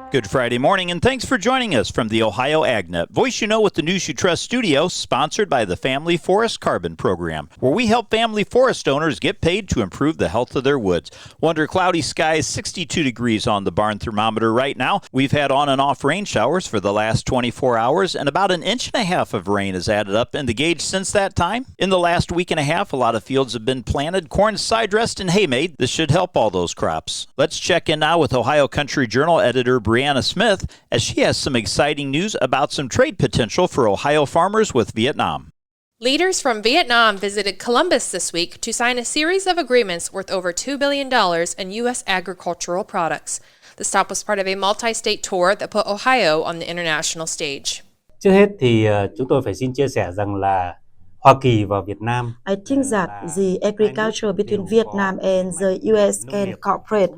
Good Friday morning, and thanks for joining us from the Ohio AgNet, voice you know with the News You Trust studio, sponsored by the Family Forest Carbon Program, where we help family forest owners get paid to improve the health of their woods. Under cloudy skies, 62 degrees on the barn thermometer right now. We've had on and off rain showers for the last 24 hours, and about 1.5 inches of rain has added up in the gauge since that time. In the last week and a half, a lot of fields have been planted, corn side dressed, and hay made. This should help all those crops. Let's check in now with Ohio Country Journal editor Brianna Smith, as she has some exciting news about some trade potential for Ohio farmers with Vietnam. Leaders from Vietnam visited Columbus this week to sign a series of agreements worth over $2 billion in U.S. agricultural products. The stop was part of a multi-state tour that put Ohio on the international stage. Trước hết thì chúng tôi phải xin chia sẻ rằng là Hoa Kỳ và Việt Nam. I think that the agriculture between Vietnam and the U.S. can cooperate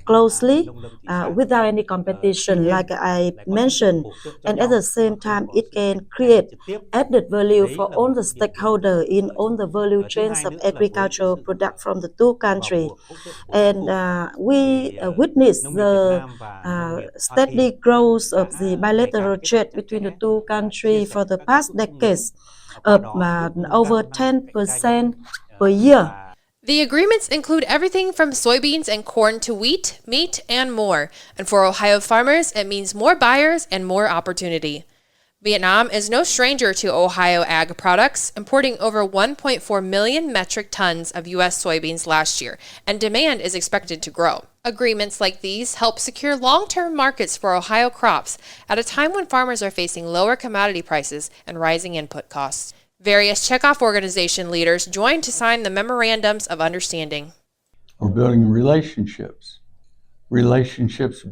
closely without any competition, like I mentioned, and at the same time, it can create added value for all the stakeholders in all the value chains of agricultural product from the two countries. And we witness the steady growth of the bilateral trade between the two countries for the past decades, of over 10% per year. The agreements include everything from soybeans and corn to wheat, meat, and more. And for Ohio farmers, it means more buyers and more opportunity. Vietnam is no stranger to Ohio ag products, importing over 1.4 million metric tons of U.S. soybeans last year, and demand is expected to grow. Agreements like these help secure long-term markets for Ohio crops at a time when farmers are facing lower commodity prices and rising input costs. Various checkoff organization leaders joined to sign the memorandums of understanding. We're building relationships. Relationships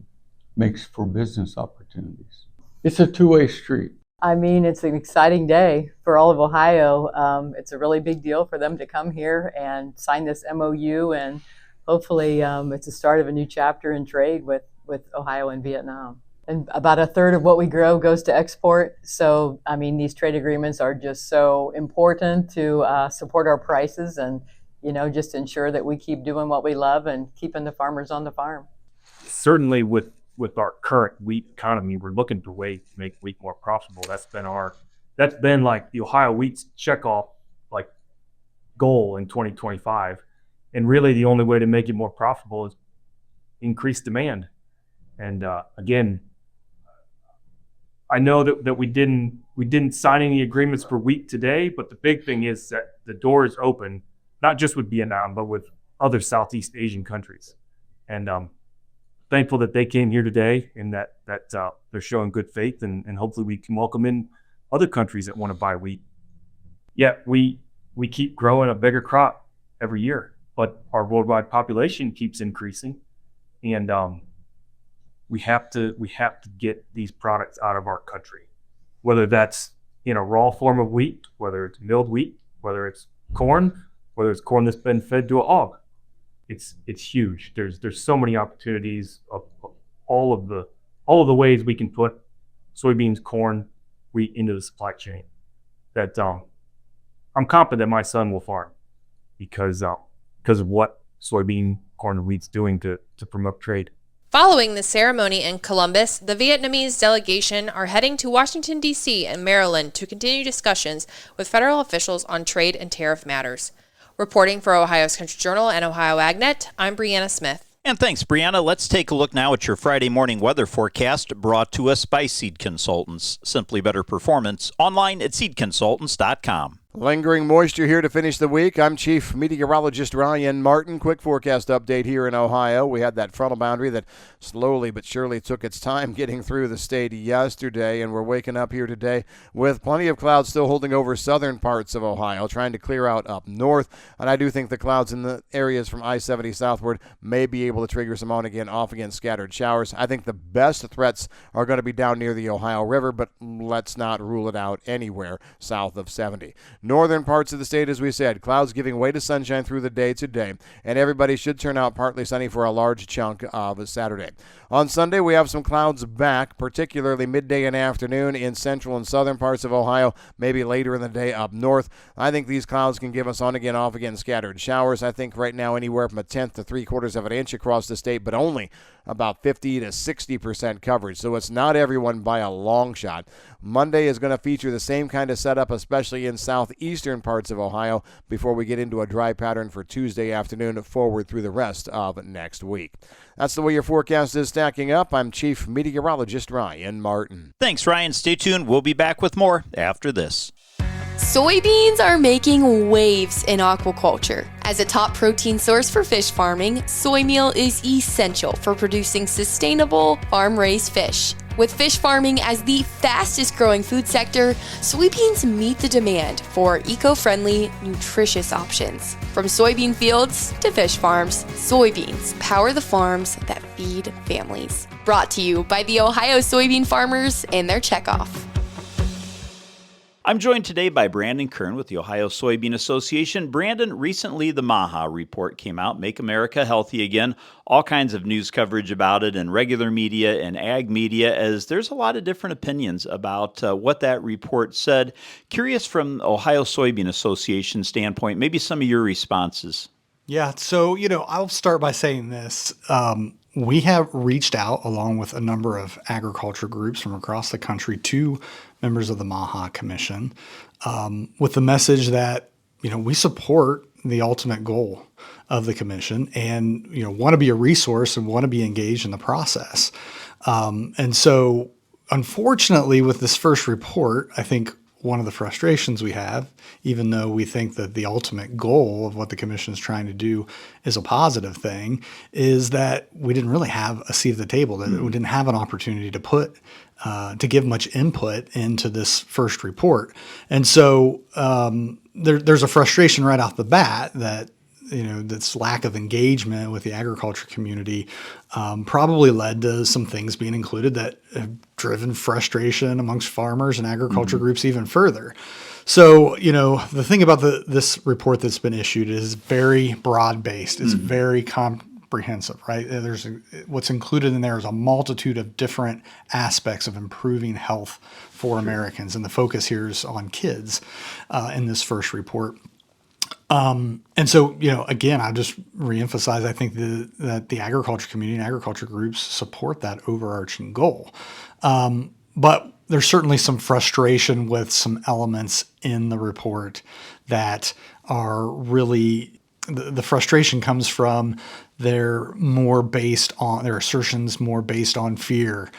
makes for business opportunities. It's a two-way street. I mean, it's an exciting day for all of Ohio. It's a really big deal for them to come here and sign this MOU, and hopefully it's the start of a new chapter in trade with Ohio and Vietnam. And about 1/3 of what we grow goes to export. So, I mean, these trade agreements are just so important to support our prices and, you know, just ensure that we keep doing what we love and keeping the farmers on the farm. Certainly with our current wheat economy, we're looking for ways to make wheat more profitable. That's been like the Ohio wheat's checkoff like goal in 2025. And really the only way to make it more profitable is increase demand. And again, I know that we didn't sign any agreements for wheat today, but the big thing is that the door is open, not just with Vietnam, but with other Southeast Asian countries. And thankful that they came here today and that they're showing good faith, and hopefully we can welcome in other countries that want to buy wheat. Yet we keep growing a bigger crop every year, but our worldwide population keeps increasing, and we have to get these products out of our country, whether that's in a raw form of wheat, whether it's milled wheat, whether it's corn, whether it's corn that's been fed to a hog. It's huge. There's so many opportunities of all of the ways we can put soybeans, corn, wheat into the supply chain that I'm confident that my son will farm because of what soybean, corn, and wheat's doing to promote trade. Following the ceremony in Columbus, the Vietnamese delegation are heading to Washington, D.C. and Maryland to continue discussions with federal officials on trade and tariff matters. Reporting for Ohio's Country Journal and Ohio AgNet, I'm Brianna Smith. And thanks, Brianna. Let's take a look now at your Friday morning weather forecast brought to us by Seed Consultants. Simply better performance online at seedconsultants.com. Lingering moisture here to finish the week. I'm Chief Meteorologist Ryan Martin. Quick forecast update here in Ohio. We had that frontal boundary that slowly but surely took its time getting through the state yesterday, and we're waking up here today with plenty of clouds still holding over southern parts of Ohio, trying to clear out up north. And I do think the clouds in the areas from I-70 southward may be able to trigger some on-again, off-again scattered showers. I think the best threats are going to be down near the Ohio River, but let's not rule it out anywhere south of 70. Northern parts of the state, as we said, clouds giving way to sunshine through the day today, and everybody should turn out partly sunny for a large chunk of Saturday. On Sunday, we have some clouds back, particularly midday and afternoon in central and southern parts of Ohio, maybe later in the day up north. I think these clouds can give us on-again, off-again scattered showers. I think right now anywhere from 1/10 to 3/4 of an inch across the state, but only about 50 to 60% coverage. So it's not everyone by a long shot. Monday is going to feature the same kind of setup, especially in southeastern parts of Ohio, before we get into a dry pattern for Tuesday afternoon forward through the rest of next week. That's the way your forecast is stacking up. I'm Chief Meteorologist Ryan Martin. Thanks, Ryan. Stay tuned. We'll be back with more after this. Soybeans are making waves in aquaculture. As a top protein source for fish farming, soy meal is essential for producing sustainable farm-raised fish. With fish farming as the fastest growing food sector, soybeans meet the demand for eco-friendly, nutritious options. From soybean fields to fish farms, soybeans power the farms that feed families. Brought to you by the Ohio soybean farmers and their checkoff. I'm joined today by Brandon Kern with the Ohio Soybean Association. Brandon, recently the MAHA report came out, Make America Healthy Again. All kinds of news coverage about it in regular media and ag media, as there's a lot of different opinions about what that report said. Curious from Ohio Soybean Association standpoint, maybe some of your responses. Yeah, so, I'll start by saying this. We have reached out, along with a number of agriculture groups from across the country, to members of the MAHA Commission with the message that, we support the ultimate goal of the commission and, want to be a resource and want to be engaged in the process. And so, unfortunately, with this first report, I think one of the frustrations we have, even though we think that the ultimate goal of what the commission is trying to do is a positive thing, is that we didn't really have a seat at the table, that we didn't have an opportunity to give much input into this first report. And so there's a frustration right off the bat that this lack of engagement with the agriculture community probably led to some things being included that have driven frustration amongst farmers and agriculture groups even further. So, the thing about this report that's been issued is very broad-based. It's very comprehensive, right? What's included in there is a multitude of different aspects of improving health for Americans. And the focus here is on kids in this first report. And so, again, I just reemphasize, I think that the agriculture community and agriculture groups support that overarching goal. But there's certainly some frustration with some elements in the report that are really, the frustration comes from their assertions more based on fear,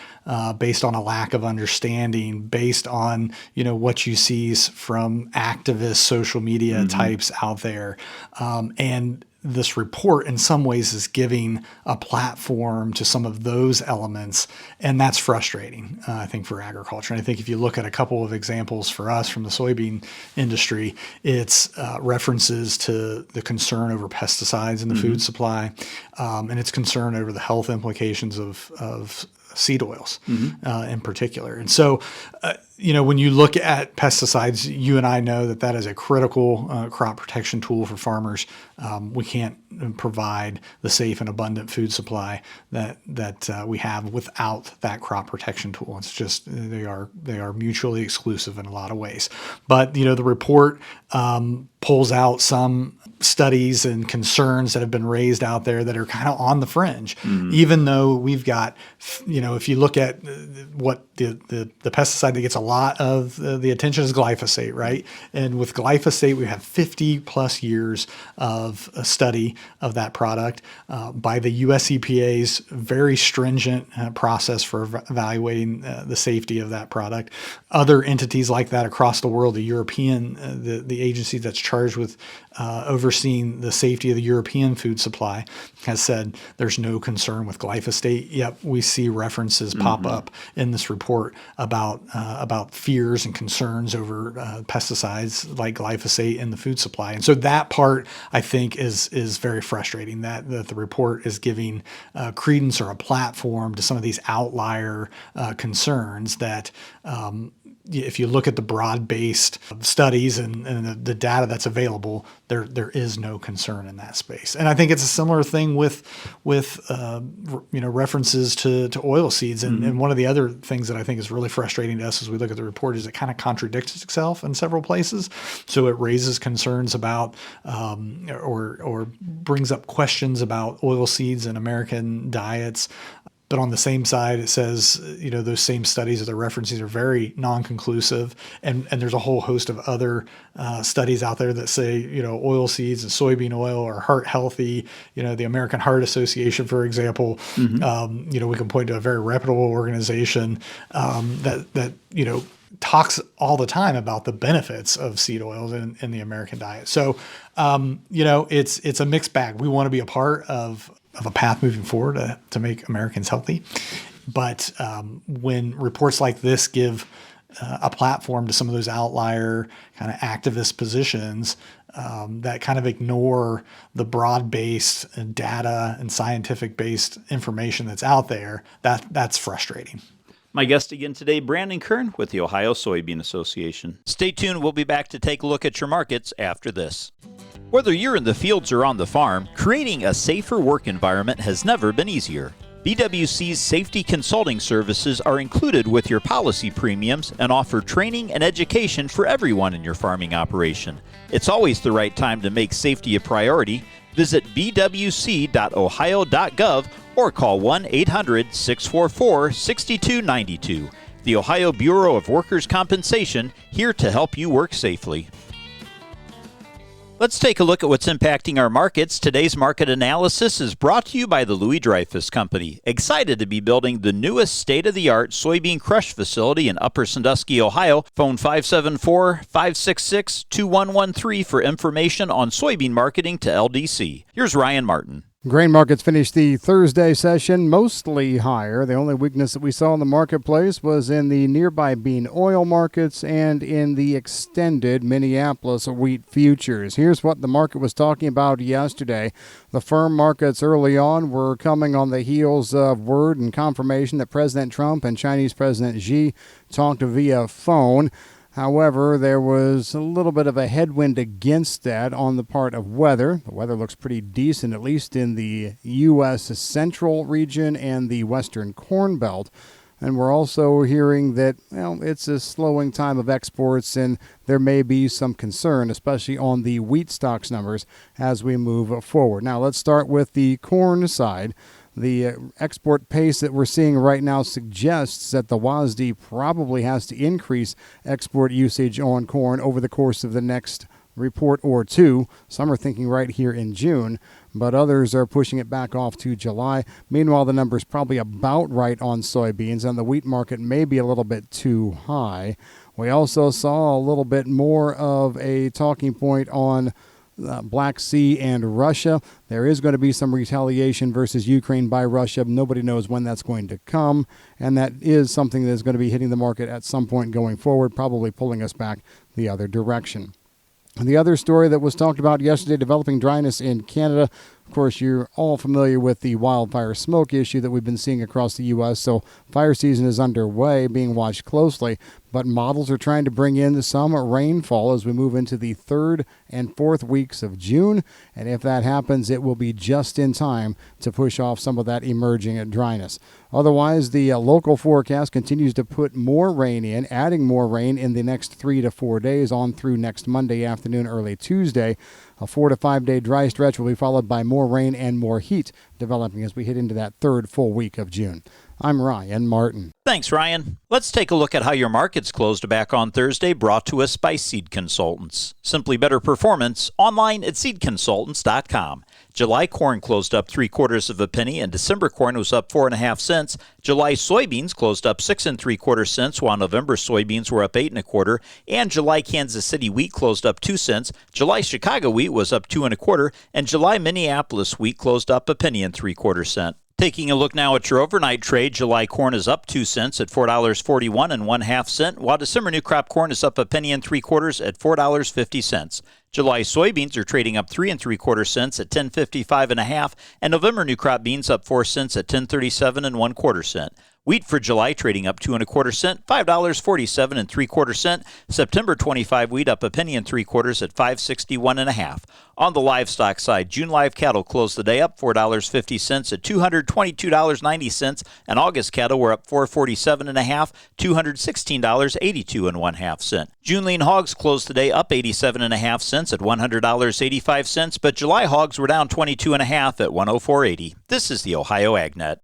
based on a lack of understanding, based on, what you see from activist social media types out there. And this report in some ways is giving a platform to some of those elements, and that's frustrating, I think, for agriculture. And I think if you look at a couple of examples for us from the soybean industry, it's references to the concern over pesticides in the food supply, and it's concern over the health implications of seed oils in particular. And so, when you look at pesticides, you and I know that is a critical crop protection tool for farmers. We can't provide the safe and abundant food supply that we have without that crop protection tool. It's just they are mutually exclusive in a lot of ways. But the report pulls out some studies and concerns that have been raised out there that are kind of on the fringe, even though we've got, if you look at what the pesticide that gets a lot of the attention is glyphosate, right? And with glyphosate, we have 50 plus years of a study of that product by the US EPA's very stringent process for evaluating the safety of that product. Other entities like that across the world, the European, the agency that's charged with overseeing the safety of the European food supply, has said there's no concern with glyphosate. Yet we see references pop up in this report about fears and concerns over pesticides like glyphosate in the food supply. And so that part, I think, is very frustrating, that the report is giving credence or a platform to some of these outlier concerns that if you look at the broad-based studies and the data that's available, there is no concern in that space. And I think it's a similar thing with references to oil seeds. And one of the other things that I think is really frustrating to us as we look at the report is it kind of contradicts itself in several places. So it raises concerns about or brings up questions about oil seeds in American diets But on the same side, it says, those same studies that they're referencing are very non-conclusive. And there's a whole host of other studies out there that say, oil seeds and soybean oil are heart healthy. The American Heart Association, for example, we can point to a very reputable organization that talks all the time about the benefits of seed oils in the American diet. So, it's a mixed bag. We want to be a part of a path moving forward to make Americans healthy. But when reports like this give a platform to some of those outlier kind of activist positions that kind of ignore the broad-based data and scientific-based information that's out there, that's frustrating. My guest again today, Brandon Kern with the Ohio Soybean Association. Stay tuned. We'll be back to take a look at your markets after this. Whether you're in the fields or on the farm, creating a safer work environment has never been easier. BWC's safety consulting services are included with your policy premiums and offer training and education for everyone in your farming operation. It's always the right time to make safety a priority. Visit bwc.ohio.gov or call 1-800-644-6292. The Ohio Bureau of Workers' Compensation, here to help you work safely. Let's take a look at what's impacting our markets. Today's market analysis is brought to you by the Louis Dreyfus Company. Excited to be building the newest state-of-the-art soybean crush facility in Upper Sandusky, Ohio. Phone 574-566-2113 for information on soybean marketing to LDC. Here's Ryan Martin. Grain markets finished the Thursday session mostly higher. The only weakness that we saw in the marketplace was in the nearby bean oil markets and in the extended Minneapolis wheat futures. Here's what the market was talking about yesterday. The firm markets early on were coming on the heels of word and confirmation that President Trump and Chinese President Xi talked via phone. However, there was a little bit of a headwind against that on the part of weather. The weather looks pretty decent, at least in the U.S. central region and the western Corn Belt. And we're also hearing that, it's a slowing time of exports, and there may be some concern, especially on the wheat stocks numbers as we move forward. Now, let's start with the corn side. The export pace that we're seeing right now suggests that the WASDE probably has to increase export usage on corn over the course of the next report or two. Some are thinking right here in June, but others are pushing it back off to July. Meanwhile, the number's probably about right on soybeans, and the wheat market may be a little bit too high. We also saw a little bit more of a talking point on Black Sea and Russia. There is going to be some retaliation versus Ukraine by Russia. Nobody knows when that's going to come, and that is something that is going to be hitting the market at some point going forward, probably pulling us back the other direction. And the other story that was talked about yesterday, developing dryness in Canada. Of course, you're all familiar with the wildfire smoke issue that we've been seeing across the U.S., so fire season is underway, being watched closely. But models are trying to bring in some rainfall as we move into the 3rd and 4th weeks of June. And if that happens, it will be just in time to push off some of that emerging dryness. Otherwise, the local forecast continues to put more rain in, adding more rain in the next 3 to 4 days on through next Monday afternoon, early Tuesday. A 4 to 5 day dry stretch will be followed by more rain and more heat developing as we hit into that 3rd full week of June. I'm Ryan Martin. Thanks, Ryan. Let's take a look at how your markets closed back on Thursday, brought to us by Seed Consultants. Simply better performance, online at seedconsultants.com. July corn closed up 0.75 pennies, and December corn was up 4.5 cents. July soybeans closed up 6 3/4 cents, while November soybeans were up 8 1/4, and July Kansas City wheat closed up 2 cents. July Chicago wheat was up 2 1/4, and July Minneapolis wheat closed up 1 3/4 cents. Taking a look now at your overnight trade, July corn is up 2 cents at $4.41 1/2 cents, while December new crop corn is up 1 3/4 at $4.50. July soybeans are trading up 3 3/4 cents at $10.55 1/2, and November new crop beans up 4 cents at $10.37 1/4 cents. Wheat for July trading up 2 1/4 cents, $5.47 3/4 cents. September 25 wheat up 1 3/4 at $5.61 1/2. On the livestock side, June live cattle closed the day up $4.50 at $222.90, and August cattle were up $4.47 1/2, $216.82 1/2 cents. June lean hogs closed the day up 87 1/2 cents at $100.85, but July hogs were down 22 1/2 at $104.80. This is the Ohio AgNet.